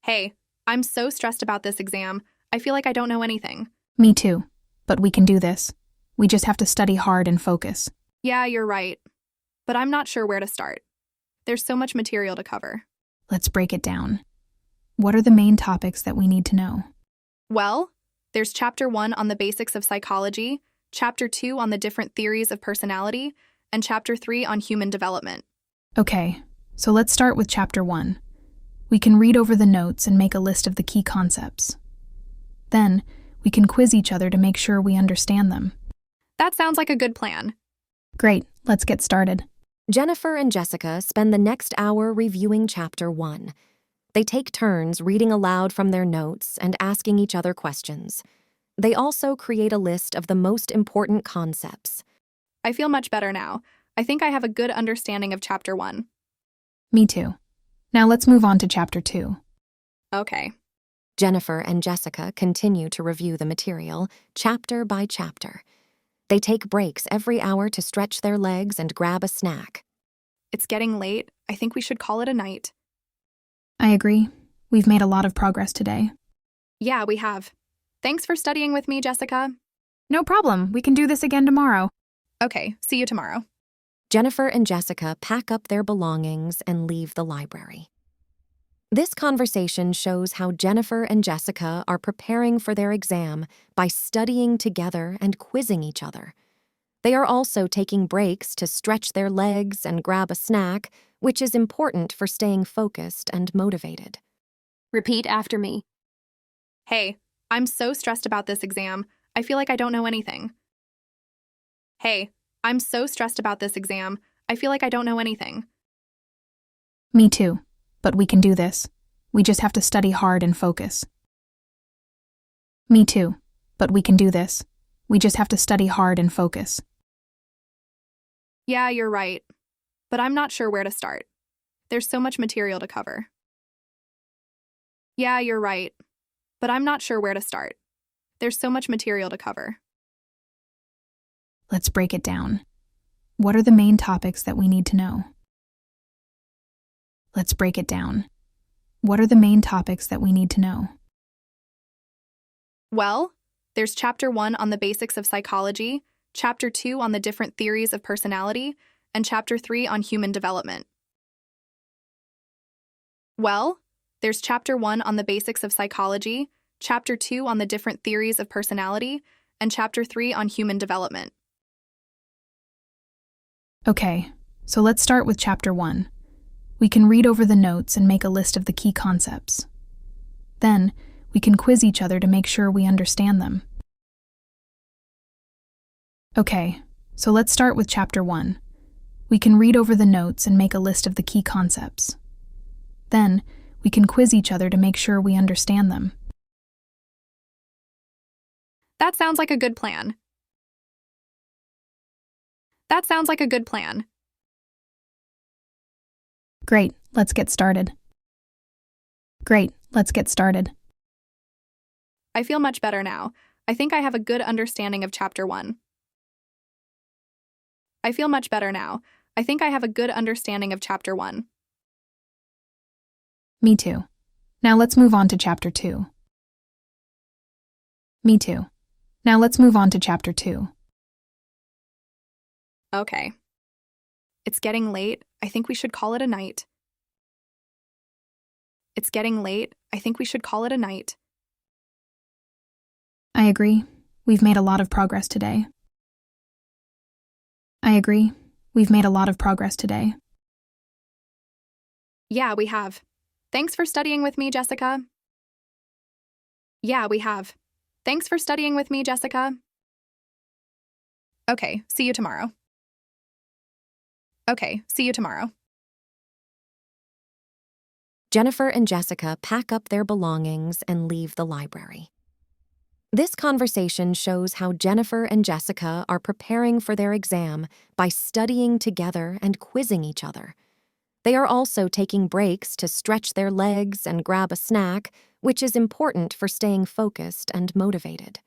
Hey, I'm so stressed about this exam. I feel like I don't know anything. Me too. But we can do this. We just have to study hard and focus. Yeah, you're right. But I'm not sure where to start. There's so much material to cover. Let's break it down. What are the main topics that we need to know? Well, there's Chapter 1 on the basics of psychology, Chapter 2 on the different theories of personality, and Chapter 3 on human development. Okay, so let's start with Chapter 1. We can read over the notes and make a list of the key concepts. Then, we can quiz each other to make sure we understand them. That sounds like a good plan. Great, let's get started. Jennifer and Jessica spend the next hour reviewing Chapter 1. They take turns reading aloud from their notes and asking each other questions. They also create a list of the most important concepts. I feel much better now. I think I have a good understanding of Chapter 1. Me too. Now let's move on to Chapter 2. Okay. Jennifer and Jessica continue to review the material, chapter by chapter. They take breaks every hour to stretch their legs and grab a snack. It's getting late. I think we should call it a night. I agree. We've made a lot of progress today. Yeah, we have. Thanks for studying with me, Jessica. No problem. We can do this again tomorrow. Okay, see you tomorrow. Jennifer and Jessica pack up their belongings and leave the library. This conversation shows how Jennifer and Jessica are preparing for their exam by studying together and quizzing each other. They are also taking breaks to stretch their legs and grab a snack, which is important for staying focused and motivated. Repeat after me. Hey, I'm so stressed about this exam. I feel like I don't know anything. Hey, I'm so stressed about this exam. I feel like I don't know anything. Me too. But we can do this. We just have to study hard and focus. Me too. But we can do this. We just have to study hard and focus. Yeah, you're right. But I'm not sure where to start. There's so much material to cover. Yeah, you're right. But I'm not sure where to start. There's so much material to cover. Let's break it down. What are the main topics that we need to know? Let's break it down. What are the main topics that we need to know? Well, there's Chapter 1 on the basics of psychology, Chapter 2 on the different theories of personality, and Chapter 3 on human development. Well, there's Chapter 1 on the basics of psychology, Chapter 2 on the different theories of personality, and Chapter 3 on human development. Okay, so let's start with Chapter 1. We can read over the notes and make a list of the key concepts. Then, we can quiz each other to make sure we understand them. Okay, so let's start with Chapter 1. We can read over the notes and make a list of the key concepts. Then, we can quiz each other to make sure we understand them. That sounds like a good plan. That sounds like a good plan. Great, let's get started. Great, let's get started. I feel much better now. I think I have a good understanding of Chapter 1. I feel much better now. I think I have a good understanding of Chapter 1. Me too. Now let's move on to Chapter 2. Me too. Now let's move on to Chapter 2. Okay. It's getting late. I think we should call it a night. It's getting late. I think we should call it a night. I agree. We've made a lot of progress today. I agree. We've made a lot of progress today. Yeah, we have. Thanks for studying with me, Jessica. Yeah, we have. Thanks for studying with me, Jessica. Okay, see you tomorrow. Okay, see you tomorrow. Jennifer and Jessica pack up their belongings and leave the library. This conversation shows how Jennifer and Jessica are preparing for their exam by studying together and quizzing each other. They are also taking breaks to stretch their legs and grab a snack, which is important for staying focused and motivated.